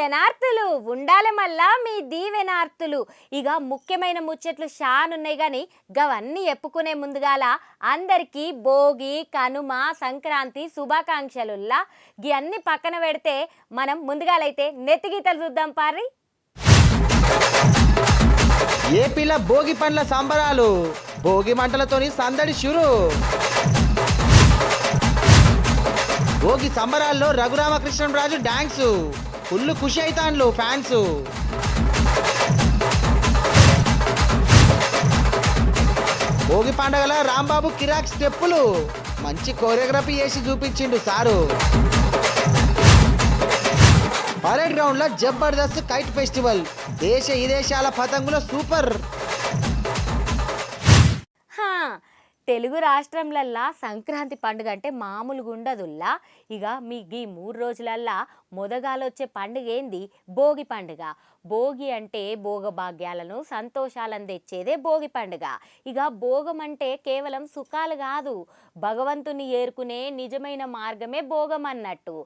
శనార్థులు ఉండాలి మళ్ళా మీ దీవెనార్థులు. ఇక ముఖ్యమైన ముచ్చట్లు షానున్నాయి కానీ గవన్నీ చెప్పుకునే ముందుగాల అందరికీ భోగి కనుమ సంక్రాంతి శుభాకాంక్షలుల్లా అన్ని పక్కన పెడితే మనం ముందుగాలైతే నెత్తిగీతలు చూద్దాం పారి. ఏపీల భోగి పండ్ల సంబరాలు, భోగి మంటలతోని సందడి షురు. భోగి సంబరాల్లో రఘురామకృష్ణరాజు డాన్స్, ఫుల్ ఖుషి అవుతాన్లు ఫ్యాన్స్. భోగి పండగల రాంబాబు కిరాక్ స్టెప్పులు, మంచి కోరియోగ్రఫీ చేసి చూపించిండు సారు. పరేడ్ గ్రౌండ్ లో జబర్దస్త్ కైట్ ఫెస్టివల్, దేశ విదేశాల పతంగుల సూపర్. తెలుగు రాష్ట్రంలల్లా సంక్రాంతి పండుగ అంటే మామూలుగా ఉండదుల్లా. ఇక మీ ఈ 3 రోజులల్లా మొదగాలొచ్చే పండుగ ఏంది? భోగి పండుగ. భోగి అంటే భోగభాగ్యాలను సంతోషాలను తెచ్చేదే భోగి పండుగ. ఇక భోగం అంటే కేవలం సుఖాలు కాదు, భగవంతుని ఏరుకునే నిజమైన మార్గమే భోగం అన్నట్టు.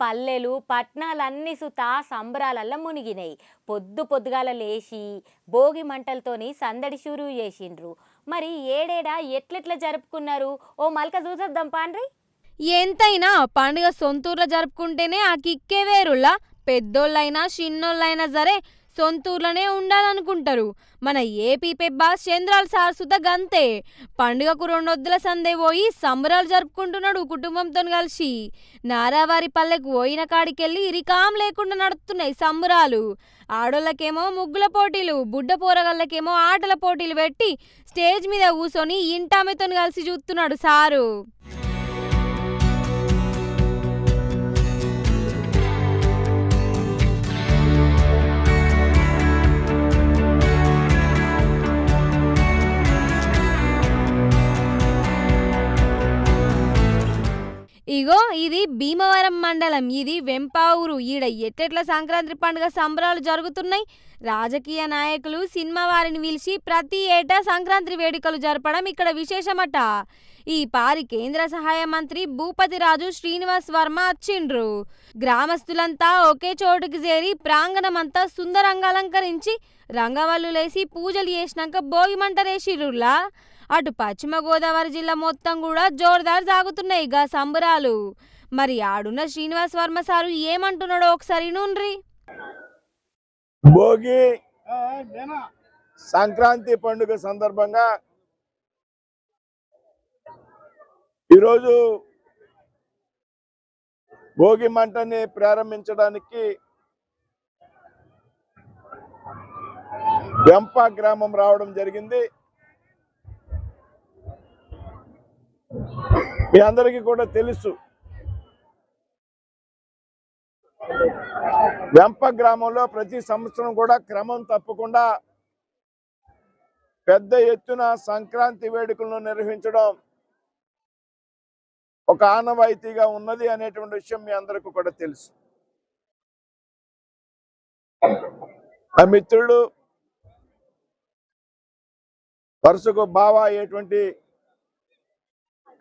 పల్లెలు పట్నాలన్నీ సుతా సంబరాలల్లా మునిగినాయి. పొద్దుగాల లేచి భోగి మంటలతోని సందడి షురు చేసిండ్రు. మరి ఏడేడా ఎట్లెట్లా జరుపుకున్నారు? ఓ మల్క చూసేద్దాం పాండ్రి. ఎంతైనా పండుగ సొంతూర్లో జరుపుకుంటేనే ఆ కిక్కే వేరులా. పెద్దోళ్ళైనా చిన్నోళ్ళైనా సరే సొంతూర్లోనే ఉండాలనుకుంటారు. మన ఏపీ పెబ్బా చంద్రాల సార్సుత గంతే. పండుగకు 2 వద్దుల సందే పోయి సంబరాలు జరుపుకుంటున్నాడు కుటుంబంతో కలిసి. నారావారి పల్లెకు పోయిన కాడికెళ్ళి రికాం లేకుండా నడుస్తున్నాయి సంబరాలు. ఆడోళ్ళకేమో ముగ్గుల పోటీలు, బుడ్డ పోరగాళ్ళకేమో ఆటల పోటీలు పెట్టి స్టేజ్ మీద కూర్చొని ఇంటామెతో కలిసి చూస్తున్నాడు సారు. ఇగో ఇది భీమవరం మండలం, ఇది వెంపావూరు. ఈడ ఎట్టెట్ల సంక్రాంతి పండుగ సంబరాలు జరుగుతున్నాయి. రాజకీయ నాయకులు సినిమా వారిని పిలిచి ప్రతి ఏటా సంక్రాంతి వేడుకలు జరపడం ఇక్కడ విశేషమట. ఈ పారి కేంద్ర సహాయ మంత్రి భూపతిరాజు శ్రీనివాస్ వర్మ వచ్చిండ్రు. గ్రామస్తులంతా ఒకే చోటుకి చేరి ప్రాంగణమంతా సుందరంగా అలంకరించి రంగవల్లులేసి పూజలు చేసినాక భోగి మంటలేసిర్రులా. అటు పశ్చిమ గోదావరి జిల్లా మొత్తం కూడా జోర్దార్ సాగుతున్నాయి గా సంబరాలు. మరి ఆడున్న శ్రీనివాస్ వర్మ సారు ఏమంటున్నాడో ఒకసారి నుండ్రి. భోగి సంక్రాంతి పండుగ సందర్భంగా ఈరోజు భోగి మంటని ప్రారంభించడానికి వెంప గ్రామం రావడం జరిగింది. మీ అందరికీ కూడా తెలుసు, వెంప గ్రామంలో ప్రతి సంవత్సరం కూడా క్రమం తప్పకుండా పెద్ద ఎత్తున సంక్రాంతి వేడుకలను నిర్వహించడం ఒక ఆనవాయితీగా ఉన్నది అనేటువంటి విషయం మీ అందరికీ కూడా తెలుసు. ఆ మిత్రుడు వరుసకు బావ అయ్యేటువంటి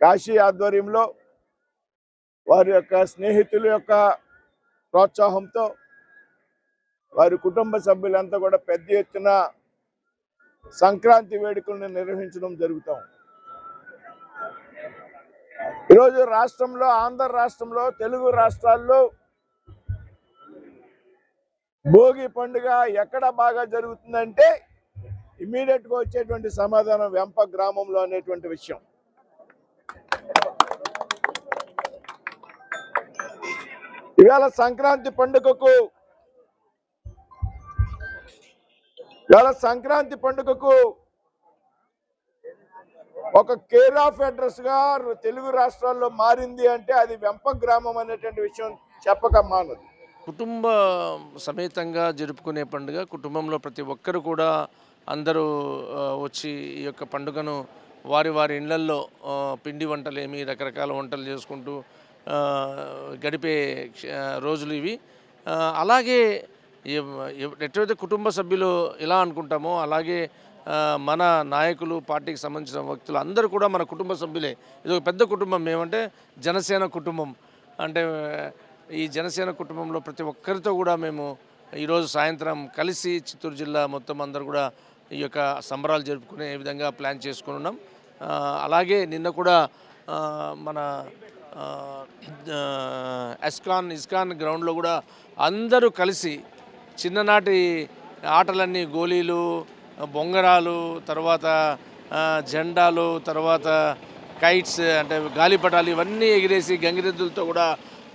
కాశీ ఆధ్వర్యంలో వారి యొక్క స్నేహితుల యొక్క ప్రోత్సాహంతో వారి కుటుంబ సభ్యులంతా కూడా పెద్ద ఎత్తున సంక్రాంతి వేడుకలను నిర్వహించడం జరుగుతాం. ఈరోజు రాష్ట్రంలో, ఆంధ్ర రాష్ట్రంలో, తెలుగు రాష్ట్రాల్లో భోగి పండుగ ఎక్కడ బాగా జరుగుతుందంటే ఇమీడియట్గా వచ్చేటువంటి సమాధానం వెంప గ్రామంలో అనేటువంటి విషయం. ఇవాళ సంక్రాంతి పండుగకు ఒక కేర్ ఆఫ్ అడ్రస్ గా తెలుగు రాష్ట్రాల్లో మారింది అంటే అది వెంప గ్రామం అనేటువంటి విషయం చెప్పక మానదు. కుటుంబ సమేతంగా జరుపుకునే పండుగ. కుటుంబంలో ప్రతి ఒక్కరు కూడా అందరూ వచ్చి ఈ యొక్క పండుగను వారి ఇళ్లల్లో పిండి వంటలేమి రకరకాల వంటలు చేసుకుంటూ గడిపే రోజులు ఇవి. అలాగే ఎట్లయితే కుటుంబ సభ్యులు ఎలా అనుకుంటామో అలాగే మన నాయకులు, పార్టీకి సంబంధించిన వ్యక్తులు అందరూ కూడా మన కుటుంబ సభ్యులే. ఇది ఒక పెద్ద కుటుంబం. మేమంటే జనసేన కుటుంబం. అంటే ఈ జనసేన కుటుంబంలో ప్రతి ఒక్కరితో కూడా మేము ఈరోజు సాయంత్రం కలిసి చిత్తూరు జిల్లా మొత్తం అందరూ కూడా ఈ యొక్క సంబరాలు జరుపుకునే విధంగా ప్లాన్ చేసుకుని ఉన్నాం. అలాగే నిన్న కూడా మన ఇస్కాన్ గ్రౌండ్లో కూడా అందరూ కలిసి చిన్ననాటి ఆటలన్నీ గోళీలు, బొంగరాలు, తర్వాత జెండాలు, తర్వాత కైట్స్ అంటే గాలిపటాలు ఇవన్నీ ఎగిరేసి గంగిరెద్దులతో కూడా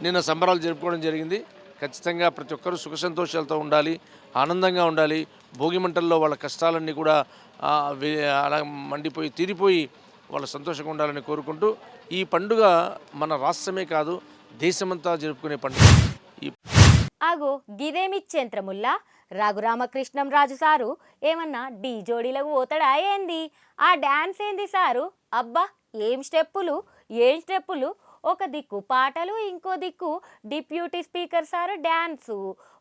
నిన్న సంబరాలు జరుపుకోవడం జరిగింది. ఖచ్చితంగా ప్రతి ఒక్కరూ సుఖ సంతోషాలతో ఉండాలి, ఆనందంగా ఉండాలి. భోగి మంటల్లో వాళ్ళ కష్టాలన్నీ కూడా అలా మండిపోయి తీరిపోయి వాళ్ళు సంతోషంగా ఉండాలని కోరుకుంటూ ఈ పండుగ మన రాష్ట్రమే కాదు దేశమంతా జరుపుకునే పండుగ. ఆగో గిదేమిచ్చేంత్రముల్లా రఘురామకృష్ణం రాజు సారు ఏమన్నా డీ జోడీలకు పోతాడా ఏంది? ఆ డ్యాన్స్ ఏంది సారు? అబ్బా ఏం స్టెప్పులు! ఒక దిక్కు పాటలు, ఇంకో దిక్కు డిప్యూటీ స్పీకర్ సారు డ్యాన్సు.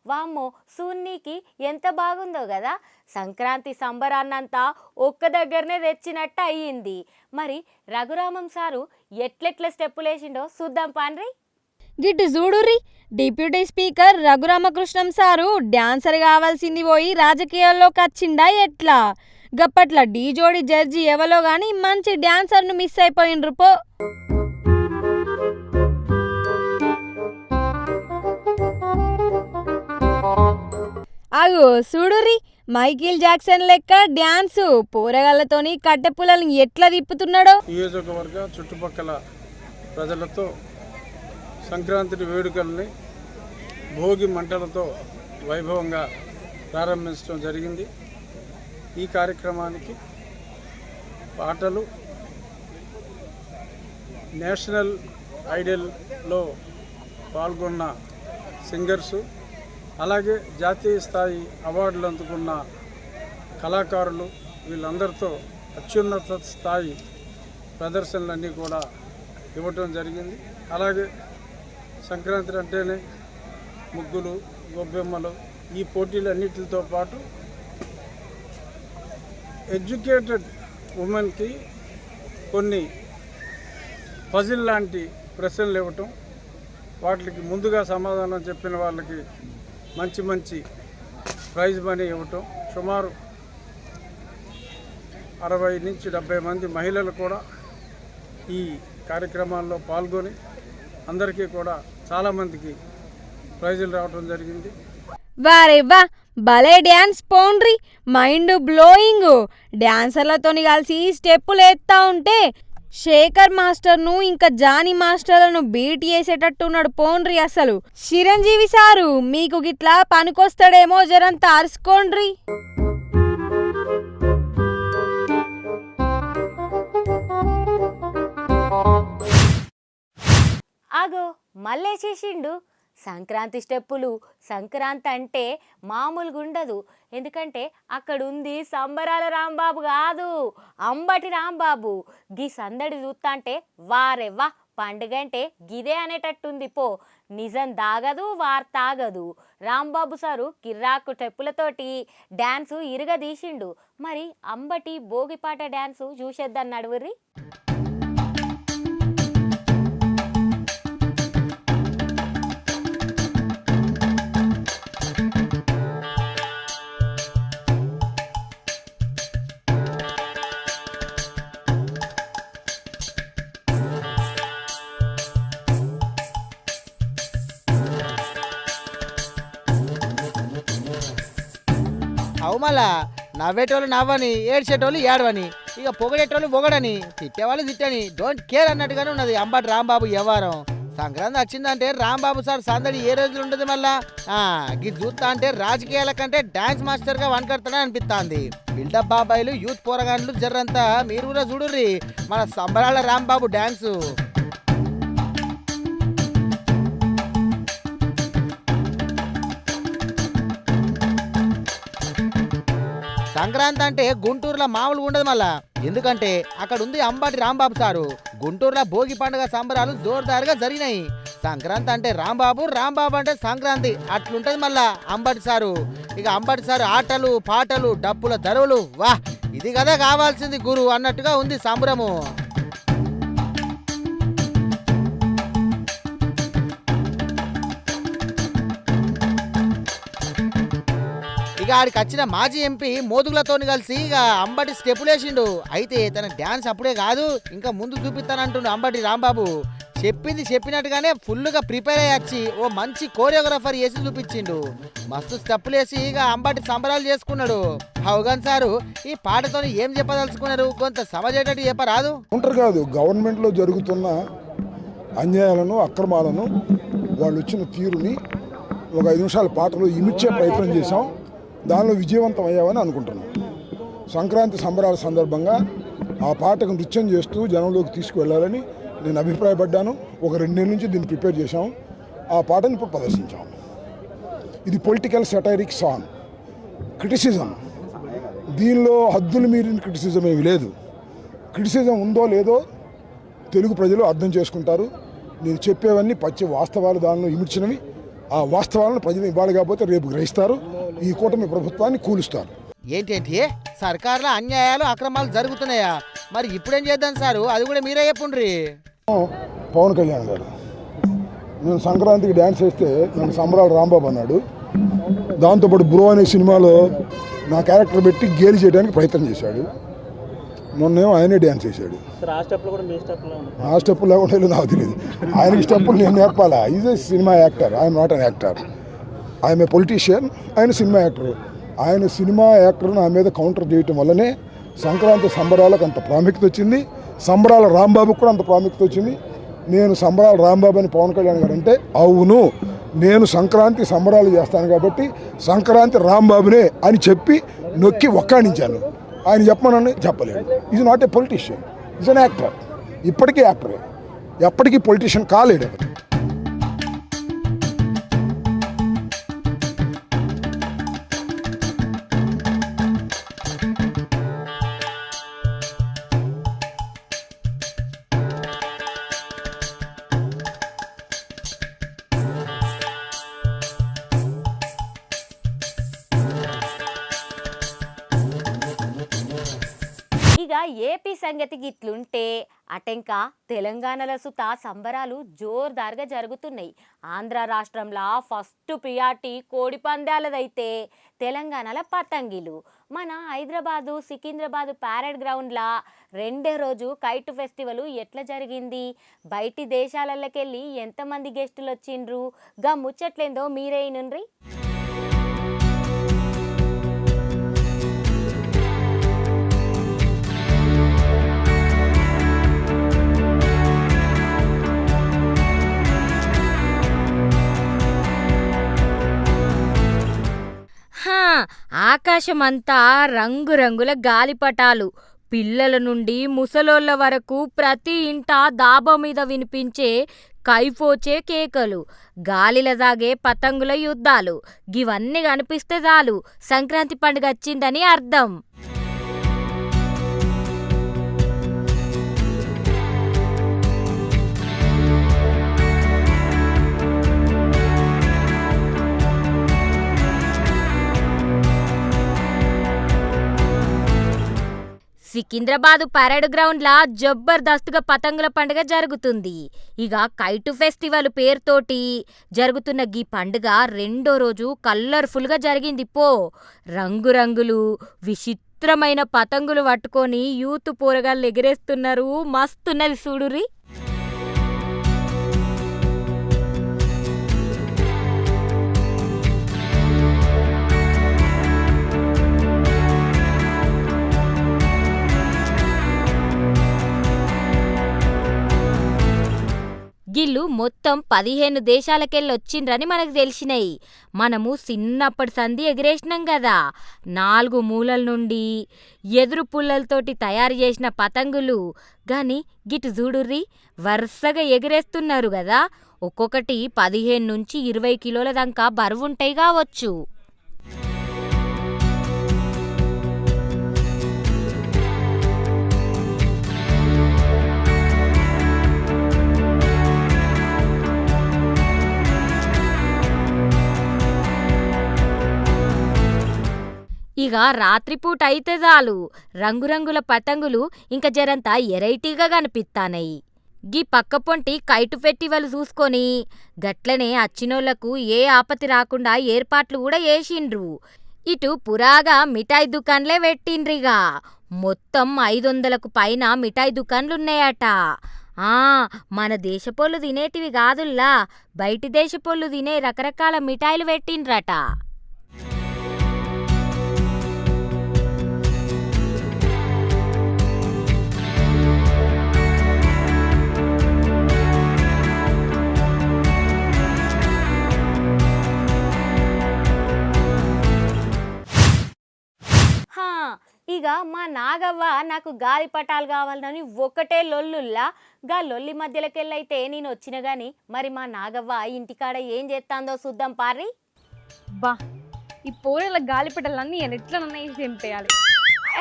వామ్మో సున్నీకి ఎంత బాగుందో కదా. సంక్రాంతి సంబరాన్నంతా ఒక్క దగ్గరనే తెచ్చినట్టు అయ్యింది. మరి రఘురామం సారు ఎట్లెట్ల స్టెప్పులు వేసిండో చూద్దాం పాన్రి. గిట్టు చూడుర్రి, deputy speaker Raghuramakrishnam sir dancer కావాల్సింది పోయి రాజకీయాల్లోకి వచ్చిండా ఎట్లా? గప్పట్ల డీ జోడి జడ్జి ఎవలో గాని మంచి డాన్సర్ను మిస్ అయిపోయిండ్రు పో. అగో చూడుర్రి, మైకేల్ జాక్సన్ లెక్క డ్యాన్సు పోరగాళ్ళతోని కట్టెపుల్లల్ని ఎట్లా తిప్పుతున్నాడో. నియోజకవర్గ చుట్టుపక్కల ప్రజలతో సంక్రాంతి వేడుకల్ని భోగి మంటలతో వైభవంగా ప్రారంభించడం జరిగింది. ఈ కార్యక్రమానికి పాటలు, నేషనల్ ఐడల్లో పాల్గొన్న సింగర్సు, అలాగే జాతీయ స్థాయి అవార్డులు అందుకున్న కళాకారులు వీళ్ళందరితో అత్యున్నత స్థాయి ప్రదర్శనలన్నీ కూడా ఇవ్వటం జరిగింది. అలాగే సంక్రాంతి అంటేనే ముగ్గులు, గొబ్బెమ్మలు, ఈ పోటీలన్నిటితో పాటు ఎడ్యుకేటెడ్ ఉమెన్కి కొన్ని పజిల్ లాంటి ప్రశ్నలు ఇవ్వటం, వాటికి ముందుగా సమాధానం చెప్పిన వాళ్ళకి మంచి ప్రైజ్ మనీ ఇవ్వటం. సుమారు 60 నుంచి 70 మంది మహిళలు కూడా ఈ కార్యక్రమాల్లో పాల్గొని అందరికీ కూడా చాలామందికి ప్రైజులు రావటం జరిగింది. వారే వా, భలే డ్యాన్స్ పోండ్రి, మైండ్ బ్లోయింగ్. డ్యాన్సర్లతోని కలిసి స్టెప్పులు ఎత్తా ఉంటే శేఖర్ మాస్టర్ను ఇంకా జానీ మాస్టర్లను బీట్ చేసేటట్టున్నాడు పోండ్రి. అసలు చిరంజీవి సారు మీకు గిట్లా పనికొస్తాడేమో, జరంతా అరుసుకోండ్రి. ఆగో మళ్ళీ చేసిండు సంక్రాంతి స్టెప్పులు. సంక్రాంతి అంటే మామూలుగా ఉండదు. ఎందుకంటే అక్కడ ఉంది సంబరాల రాంబాబు కాదు, అంబటి రాంబాబు. గీ సందడి చూస్తా అంటే వారెవ్వా పండుగ అంటే గిదే అనేటట్టుంది పో. నిజం దాగదు, వార్తాగదు. రాంబాబు సారు కిర్రాకు స్టెప్పులతోటి డ్యాన్సు ఇరగదీసిండు. మరి అంబటి భోగిపాట డ్యాన్సు చూసేద్దాం నడువుర్రి. అవు మళ్ళా నవ్వేటోళ్ళు నవ్వని, ఏడ్చేటోళ్ళు ఏడవని, ఇక పొగడేటోళ్ళు పొగడని, తిట్టేవాళ్ళు తిట్టని, డోంట్ కేర్ అన్నట్టుగానే ఉన్నది అంబటి రాంబాబు వ్యవహారం. సంక్రాంతి వచ్చిందంటే రాంబాబు సార్ సందడి ఏ రోజులు ఉంటుంది. మళ్ళా ఇది చూస్తా అంటే రాజకీయాల కంటే డాన్స్ మాస్టర్గా వనకడతాడని అనిపిస్తుంది. బిల్డప్ బాబాయిలు, యూత్ పోరగాండ్లు జర్రంతా మీరు కూడా చూడుర్రి మన సంబరాల రాంబాబు డాన్సు. సంక్రాంతి అంటే గుంటూరులో మామూలుగా ఉండదు మళ్ళా. ఎందుకంటే అక్కడ ఉంది అంబటి రాంబాబు సారు. గుంటూరులో భోగి పండుగ సంబరాలు జోరుదారుగా జరిగినాయి. సంక్రాంతి అంటే రాంబాబు, రాంబాబు అంటే సంక్రాంతి, అట్లుంటది మళ్ళా అంబటి సారు. ఇక అంబటి సారు ఆటలు, పాటలు, డప్పుల దరువులు, వా ఇది కదా కావాల్సింది గురు అన్నట్టుగా ఉంది సంబరము. ఇక ఆడికి వచ్చిన మాజీ ఎంపీ మోదుగులతో కలిసి ఇక అంబటి స్టెప్పులేసిండు. అయితే తన డ్యాన్స్ అప్పుడే కాదు ఇంకా ముందు చూపిస్తానంటుండు అంబటి రాంబాబు. చెప్పింది చెప్పినట్టుగానే ఫుల్గా ప్రిపేర్ అయ్యి వచ్చి ఓ మంచి కోరియోగ్రాఫర్ వేసి చూపించిండు. మస్తు స్టెప్పులేసి ఇక అంబటి సంబరాలు చేసుకున్నాడు. హౌగన్ సారు ఈ పాటతో ఏం చెప్పదలుచుకున్నారు? కొంత సమాజేటట్టు చెప్పరాదు. కౌంటర్ కాదు, గవర్నమెంట్లో జరుగుతున్న అన్యాయాలను అక్రమాలను వాళ్ళు వచ్చిన తీరుని ఒక 5 నిమిషాల పాటలో ఇమిడ్చే ప్రయత్నం చేశాం. దానిలో విజయవంతం అయ్యామని అనుకుంటున్నాం. సంక్రాంతి సంబరాల సందర్భంగా ఆ పాటకు నృత్యం చేస్తూ జనంలోకి తీసుకువెళ్ళాలని నేను అభిప్రాయపడ్డాను. ఒక 2 నెలల నుంచి దీన్ని ప్రిపేర్ చేశాం. ఆ పాటను ఇప్పుడు ప్రదర్శించాం. ఇది పొలిటికల్ సెటైరిక్ సాంగ్, క్రిటిసిజం. దీనిలో హద్దులు మీరిన క్రిటిసిజం ఏమి లేదు. క్రిటిసిజం ఉందో లేదో తెలుగు ప్రజలు అర్థం చేసుకుంటారు. నేను చెప్పేవన్నీ పచ్చి వాస్తవాలు దానిలో ఇమిడ్చినవి. ఆ వాస్తవాలను ప్రజలు ఇవ్వాలి కాకపోతే రేపు గ్రహిస్తారు. ఈ కూటమి ప్రభుత్వాన్ని కూలుస్తారు. ఏంటేంటి సర్కార్లో అన్యాయాలు అక్రమాలు జరుగుతున్నాయా? మరి ఇప్పుడేం చేద్దాం సారు? అది కూడా మీరే చెప్పుండ్రి. పవన్ కళ్యాణ్ గారు నేను సంక్రాంతికి డ్యాన్స్ వేస్తే నన్ను సంబరాలు రాంబాబు అన్నాడు. దాంతోపాటు బ్రో అనే సినిమాలో నా క్యారెక్టర్ పెట్టి గేలి చేయడానికి ప్రయత్నం చేశాడు. మొన్నేమో ఆయనే డ్యాన్స్ చేశాడు. ఆ స్టెప్పులు లేకుండా నాకు తెలియదు. ఆయనకి స్టెప్పులు నేను నేర్పాలా? Is a cinema actor, I'm not an actor. I'm a politician, ఆయన సినిమా యాక్టర్. ఆయన సినిమా యాక్టర్ నా మీద కౌంటర్ చేయటం వల్లనే సంక్రాంతి సంబరాలకు అంత ప్రాముఖ్యత వచ్చింది. సంబరాల రాంబాబుకు కూడా అంత ప్రాముఖ్యత వచ్చింది. నేను సంబరాల రాంబాబు అని పవన్ కళ్యాణ్ గారు అంటే అవును నేను సంక్రాంతి సంబరాలు చేస్తాను కాబట్టి సంక్రాంతి రాంబాబునే అని చెప్పి నొక్కి ఒక్కాణించాను. ఆయన చెప్పమనని చెప్పలేడు. Is not a politician, is an actor. ఇప్పటికీ యాక్టరే, ఎప్పటికీ పొలిటీషియన్ కాలేడు. ఇక ఏపీ సంగతికి ఇట్లుంటే అటెంక తెలంగాణలో సుత సంబరాలు జోర్దార్గా జరుగుతున్నాయి. ఆంధ్ర రాష్ట్రంలో ఫస్ట్ ప్రియారిటీ కోడి పందాలదైతే తెలంగాణలో పతంగిలు. మన హైదరాబాదు సికింద్రాబాదు ప్యారెడ్ గ్రౌండ్లా 2వ రోజు కైట్ ఫెస్టివల్ ఎట్లా జరిగింది? బయటి దేశాలకెళ్ళి ఎంతమంది గెస్టులు వచ్చిండ్రు? గా ముచ్చట్లేందో మీరే నుండ్రి. ఆకాశమంతా రంగురంగుల గాలిపటాలు. పిల్లల నుండి ముసలోళ్ళ వరకు ప్రతి ఇంట దాబా మీద వినిపించే కైఫోచే కేకలు, గాలిల దాగే పతంగుల యుద్ధాలు. గివన్నీ కనిపిస్తే చాలు సంక్రాంతి పండుగ వచ్చిందని అర్థం. సికింద్రాబాదు పరేడ్ గ్రౌండ్లా జబర్దస్తుగా పతంగుల పండుగ జరుగుతుంది. ఇక కైటు ఫెస్టివల్ పేరుతోటి జరుగుతున్న గీ పండుగ 2వ రోజు కలర్ఫుల్గా జరిగింది. రంగురంగులు విచిత్రమైన పతంగులు పట్టుకొని యూత్ పోరగాళ్ళు ఎగిరేస్తున్నారు. మస్తున్నది చూడురి. గిల్లు మొత్తం 15 దేశాలకెళ్ళొచ్చిండ్రని మనకు తెలిసినాయి. మనము చిన్నప్పటి సంధి ఎగిరేసినాం కదా. 4 మూలల నుండి ఎదురు పుల్లలతోటి తయారు చేసిన పతంగులు గాని గిటు చూడుర్రి వరుసగా ఎగిరేస్తున్నారు కదా. ఒక్కొక్కటి 15 నుంచి 20 కిలోల దాకా బరువుంటాయి కావచ్చు. ఇక రాత్రిపూట అయితే చాలు రంగురంగుల పతంగులు ఇంకా జరంతా ఎరైటీగా కనిపిస్తానయి. గీ పక్కపొంటి కైటు ఫెస్టివల్ చూసుకొని గట్లనే అచ్చినోళ్లకు ఏ ఆపతి రాకుండా ఏర్పాట్లు కూడా చేసిండ్రు. ఇటు పురాగా మిఠాయి దుకాన్లే పెట్టిండ్రిగా మొత్తం 500కు పైన మిఠాయి దుకాన్లున్నాయట. మన దేశపోళ్ళు తినేటివి కాదుల్లా, బయటి దేశపోళ్ళు తినే రకరకాల మిఠాయిలు పెట్టిండ్రట. ఇక మా నాగవ్వ నాకు గాలిపటాలు కావాలని ఒకటే లొల్లుల్లా గా లొల్లి మధ్యలోకెళ్ళైతే నేను వచ్చిన గాని మరి మా నాగవ్వ ఇంటికాడ ఏం చేస్తాందో చూద్దాం పారి. బా ఈ పోరల గాలిపటాలన్నీ ఎట్లనన్నా వేసి తెంపేయాలి.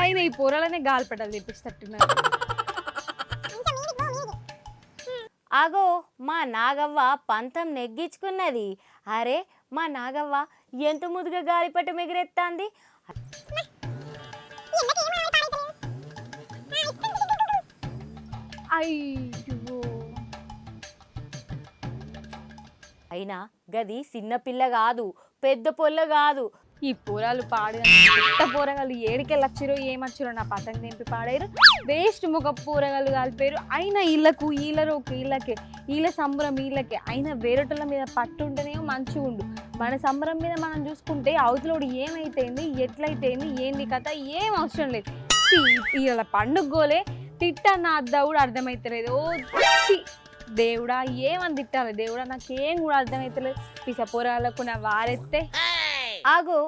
అయినా ఈ పోరలనే గాలిపటాలు తెప్పిస్తట్టున్నారు. ఆగో మా నాగవ్వ పంతం నెగ్గించుకున్నది. అరే మా నాగవ్వ ఎంత ముదుగా గాలిపటం ఎగిరెత్తాంది. అయ్యో అయినా గది చిన్న పిల్ల కాదు, పెద్ద పొల్ల కాదు. ఈ పోరాలు పాడు పెద్ద పోరగాళ్ళు ఏడికెళ్ళొచ్చిరో ఏమచ్చిరో నా పతంగ తెంపి పాడారు. వేస్ట్ ముఖ పోరగాళ్ళు కాలిపోయారు. అయినా వీళ్ళకు వీళ్ళ సంబరం వీళ్ళకే. అయినా వేరేటోళ్ళ మీద పట్టుంటేనేమో మంచిగా ఉండు. మన సంబరం మీద మనం చూసుకుంటే అవతలోడు ఏమైతేంది ఎట్లయితేంది ఏంది కథ ఏం అవసరం లేదు. వీళ్ళ పండుగోలే తిట్టన్న అద్దా కూడా అర్థమవుతలేదు. దేవుడా ఏమని తిట్టాలి దేవుడా, నాకేం కూడా అర్థమవుతలేదు. పిస పోరాలకు నా వారెత్తే. ఆగో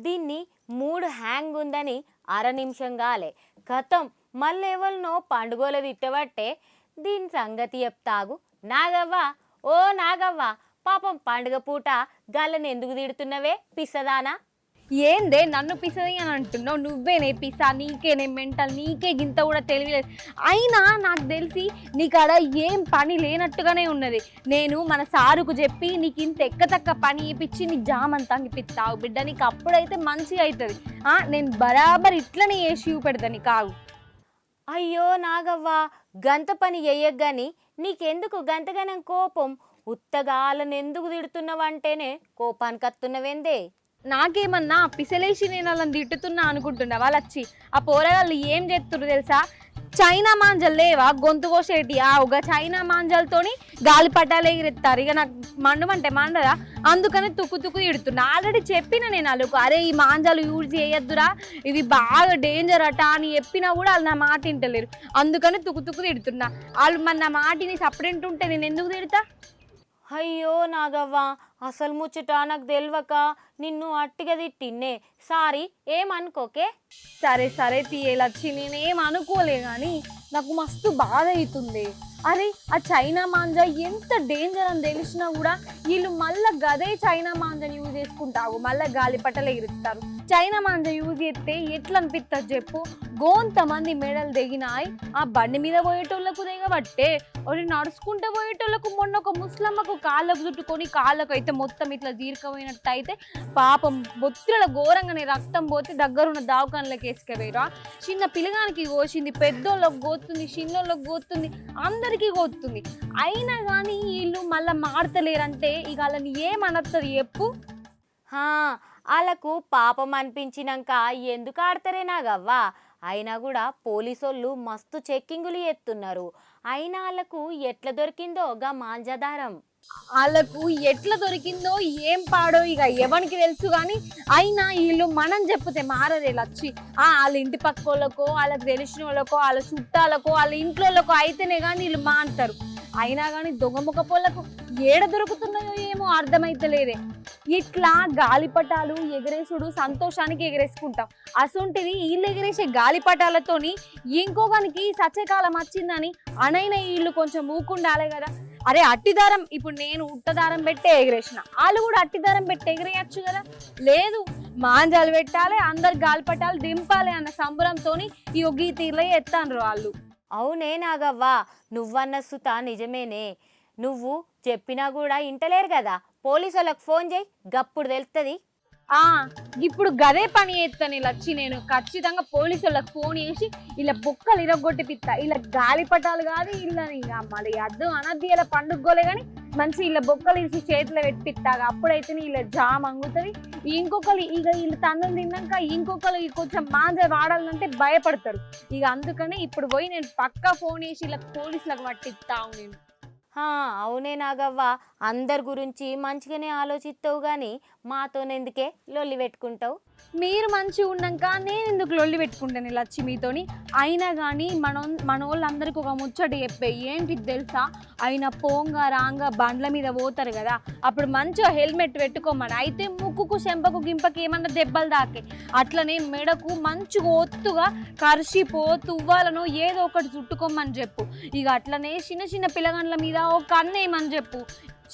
దీన్ని 3 హ్యాంగ్ ఉందని అర నిమిషం కాలే కథం మళ్ళెవరినో పండుగోల తిట్టబట్టే. దీని సంగతి చెప్తాగు. నాగవ్వ ఓ నాగవ్వ, పాపం పండుగ పూట గల్లని ఎందుకు తిడుతున్నవే పిసదానా? ఏందే నన్ను పిసది అని అంటున్నావు? నువ్వేనే పిసా, నీకేనే మెంటల్, నీకే గింత కూడా తెలియలేదు. అయినా నాకు తెలిసి నీకాడ ఏం పని లేనట్టుగానే ఉన్నది. నేను మన సారుకు చెప్పి నీకు ఇంత ఎక్కతక్క పని ఇప్పించి నీ జామంతా ఇప్పిస్తావు బిడ్డ, నీకు అప్పుడైతే మంచిగా అవుతుంది. నేను బరాబర్ ఇట్లనే వేసి పెడతాను కావు. అయ్యో నాగవ్వ, గంత పని చెయ్యగాని నీకెందుకు గంతగానం కోపం? ఉత్తగాళ్ళని ఎందుకు తిడుతున్నావంటేనే కోపానికి వస్తున్నవేందే? నాకేమన్నా పిసలేసి నేను వాళ్ళని తిట్టుతున్నా అనుకుంటున్నా. వాళ్ళు వచ్చి ఆ పోరగాళ్ళు ఏం చేస్తున్నారు తెలుసా? చైనా మాంజలు లేవా గొంతు కోసేటి, ఒక చైనా మాంజలతోని గాలిపటాలు ఎగిరెత్తారు. ఇక నాకు మండమంటే మండదా, అందుకని తుక్కు తిడుతున్నా. ఆల్రెడీ చెప్పిన నేను వాళ్ళకు, అరే ఈ మాంజాలు యూజ్ చేయొద్దురా, ఇవి బాగా డేంజర్ అట అని చెప్పినా కూడా వాళ్ళు నా మాట వింటలేరు. అందుకని తుక్కు తిడుతున్నా. వాళ్ళు మన నా మాటిని సపరేట్ ఉంటే నేను ఎందుకు తిడతా? అయ్యో నాగవ్వ, అసలు ముచ్చట నాకు తెలియక నిన్ను అట్టిగా తిట్టిన్నే. సారీ, ఏమనుకోకే. సరే తీయలచ్చి నేనేం అనుకోలే కానీ నాకు మస్తు బాధ అవుతుంది. అరే ఆ చైనా మాంజా ఎంత డేంజర్ అని తెలిసినా కూడా వీళ్ళు మళ్ళీ గదే చైనా మాంజాని యూజ్ చేసుకుంటావు, మళ్ళీ గాలిపటలు ఎగిరిస్తారు. చైనా మాంజా యూజ్ చేస్తే ఎట్లా అనిపిస్తుంది చెప్పు? గోంతమంది మెడలు దిగినాయి. ఆ బండి మీద పోయేటోళ్ళకు దిగబట్టే, నడుచుకుంటూ పోయేటోళ్ళకు మొన్న ఒక ముస్లమ్మకు కాళ్ళకు చుట్టుకొని కాళ్ళకు అయితే మొత్తం ఇట్లా జీర్కపోయినట్టు అయితే పాపం బొత్తుల ఘోరంగానే రక్తం పోతే దగ్గరున్న దావకాన్లకి వేసుకపోయారు. చిన్న పిల్లగానికి కోసింది, పెద్దోళ్ళకి గోతుంది, చిన్నోళ్ళకి గోతుంది, అందరికీ గోతుంది. అయినా కానీ వీళ్ళు మళ్ళీ మాడతలేరంటే ఇక వాళ్ళని ఏమనత్తది చెప్పు? వాళ్ళకు పాపం అనిపించినాక ఎందుకు ఆడతారే నాగవ్వా? అయినా కూడా పోలీసోళ్ళు మస్తు చెక్కింగులు ఎత్తున్నారు. అయినా వాళ్ళకు ఎట్లా దొరికిందో గా మాంజాదారం. వాళ్ళకు ఎట్లా దొరికిందో ఏం పాడో ఇక ఎవరికి తెలుసు. కానీ అయినా వీళ్ళు మనం చెప్తే మారదే లచ్చి. వాళ్ళ ఇంటి పక్క వాళ్ళకో, వాళ్ళకి తెలిసిన వాళ్ళకో, వాళ్ళ చుట్టాలకో, వాళ్ళ ఇంట్లోకో అయితేనే కానీ వీళ్ళు మాంటారు. అయినా కానీ దొంగముఖ పోళ్ళకు ఏడ దొరుకుతున్నాయో ఏమో అర్థమైతలేదే. ఇట్లా గాలిపటాలు ఎగరేసుడు సంతోషానికి ఎగరేసుకుంటాం. అసొంటిది వీళ్ళు ఎగరేసే గాలిపటాలతోని ఇంకొకరికి సత్యకాలం వచ్చిందని అనైనా వీళ్ళు కొంచెం ఊకుండాలే కదా. అరే అట్టిదారం, ఇప్పుడు నేను ఉట్టదారం పెట్టే ఎగరేసిన, వాళ్ళు కూడా అట్టిదారం పెట్టి ఎగరేయచ్చు కదా. లేదు, మాంజాలు పెట్టాలి, అందరు గాలిపటాలు దింపాలి అన్న సంబరంతోని ఈ ఒగ్గి తీర్లే ఎత్తాను వాళ్ళు. అవునే నాగవ్వా, నువ్వన్న సుత నిజమేనే. నువ్వు చెప్పినా కూడా ఇంటలేరు కదా. పోలీసు వాళ్ళకి ఫోన్ చేయి, గప్పుడు తెలుస్తుంది. ఇప్పుడు గదే పని చేస్తాను లచ్చి. నేను ఖచ్చితంగా పోలీసు వాళ్ళకి ఫోన్ చేసి ఇలా బొక్కలు ఇరగొట్టి పిత్తా. ఇలా గాలిపటాలు కాదు ఇలా మళ్ళీ అర్థం అనద్ది ఇలా పండుగోలే కానీ మంచి ఇలా బొక్కలు ఇచ్చి చేతిలో పెట్టిస్తాగా అప్పుడైతే ఇలా జామ్ అంగుతుంది. ఇంకొకరు ఇక వీళ్ళు తన్నులు తిన్నాక ఇంకొకరు కొంచెం మాంజ వాడాలంటే భయపడతారు. ఇక అందుకని ఇప్పుడు పోయి నేను పక్కా ఫోన్ చేసి ఇలా పోలీసులకు పట్టిస్తావు నేను. అవునే నాగవ్వ, అందరి గురించి మంచిగానే ఆలోచిస్తావు కానీ మాతోనెందుకే లొల్లి పెట్టుకుంటావు? మీరు మంచిగా ఉన్నాక నేను ఎందుకు లొల్లి పెట్టుకుంటాను లక్ష్మితోని? అయినా కానీ మన వాళ్ళందరికీ ఒక ముచ్చట చెప్పే ఏంటి తెలుసా? అయినా పోంగా రాంగా బండ్ల మీద పోతారు కదా, అప్పుడు మంచిగా హెల్మెట్ పెట్టుకోమని. అయితే ముక్కుకు చెంపకు గింపకి ఏమన్నా దెబ్బలు తాకే, అట్లనే మెడకు మంచిగా ఒత్తుగా కరిసిపో తువ్వాలను ఏదో ఒకటి చుట్టుకోమని చెప్పు. ఇక అట్లనే చిన్న చిన్న పిల్లగాండ్ల మీద ఒక కన్నేయమని చెప్పు.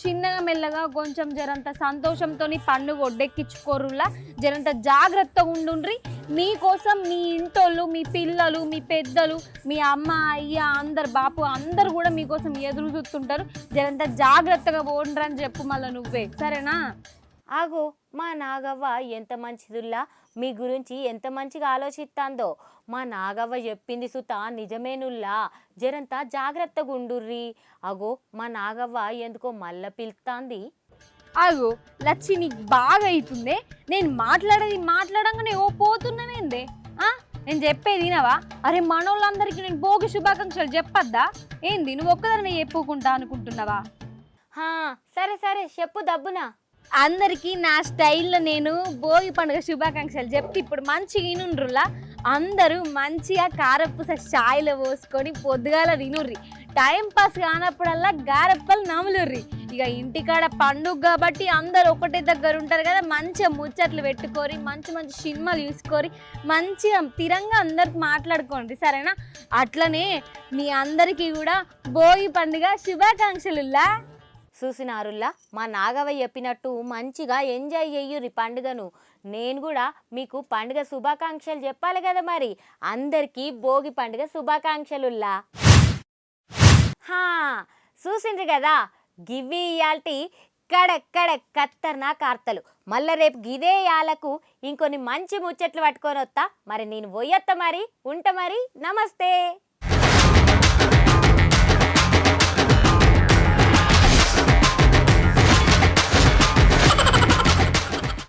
చిన్నగా మెల్లగా కొంచెం జరంత సంతోషంతో పండుగ ఒడ్డెక్కించుకోరులా, జరంత జాగ్రత్తగా ఉండుండ్రి. మీకోసం మీ ఇంటోళ్ళు, మీ పిల్లలు, మీ పెద్దలు, మీ అమ్మ అయ్య అందరు బాపు అందరు కూడా మీకోసం ఎదురు చూస్తుంటారు. జరంత జాగ్రత్తగా పోండ్రు అని చెప్పు మళ్ళీ నువ్వే, సరేనా? ఆగో, మా నాగవ్వ ఎంత మంచిదిల్లా, మీ గురించి ఎంత మంచిగా ఆలోచిస్తాందో. మా నాగవ్వ చెప్పింది సుత నిజమేనుల్లా, జరంతా జాగ్రత్తగా ఉండుర్రి. అగో, మా నాగవ్వ ఎందుకో మళ్ళా పిలుస్తాంది. అగో లచ్చి, నీకు బాగా అవుతుందే. నేను మాట్లాడంగానే ఓ పోతున్నావేందే? నేను చెప్పేది వినవా? అరే మనోళ్ళందరికీ నేను భోగి శుభాకాంక్షలు చెప్పద్దా ఏంది? నువ్వు ఒక్కదాన్ని చెప్పుకుంటా అనుకుంటున్నావా? సరే సరే చెప్పు దబ్బునా. అందరికీ నా స్టైల్లో నేను భోగి పండుగ శుభాకాంక్షలు చెప్తే ఇప్పుడు మంచిగా ఇనుండ్రులా. అందరూ మంచిగా కారపూస ఛాయ్లో పోసుకొని పొద్దుగాల తినుర్రి. Time pass కానప్పుడల్లా గారప్పలు నములుర్రి. ఇక ఇంటికాడ పండుగ కాబట్టి అందరు ఒకటే దగ్గర ఉంటారు కదా, మంచిగా ముచ్చట్లు పెట్టుకొని మంచి మంచి సినిమాలు చూసుకొని మంచిగా తిరంగా అందరికి మాట్లాడుకోండి, సరేనా? అట్లనే మీ అందరికీ కూడా భోగి పండుగ శుభాకాంక్షలుల్లా. చూసినారుల్లా, మా నాగవ్వ చెప్పినట్టు మంచిగా ఎంజాయ్ చెయ్యుర్రి పండుగను. నేను కూడా మీకు పండుగ శుభాకాంక్షలు చెప్పాలి కదా, మరి అందరికీ భోగి పండుగ శుభాకాంక్షలుల్లా. చూసిండ్రు కదా, గివి ఇయాల్టి కత్తర్నా కార్తలు. మళ్ళీ రేపు గిదే యాలకు ఇంకొన్ని మంచి ముచ్చట్లు పట్టుకొని వస్తా. మరి నేను పోయొత్తా, మరి ఉంటా, మరి నమస్తే.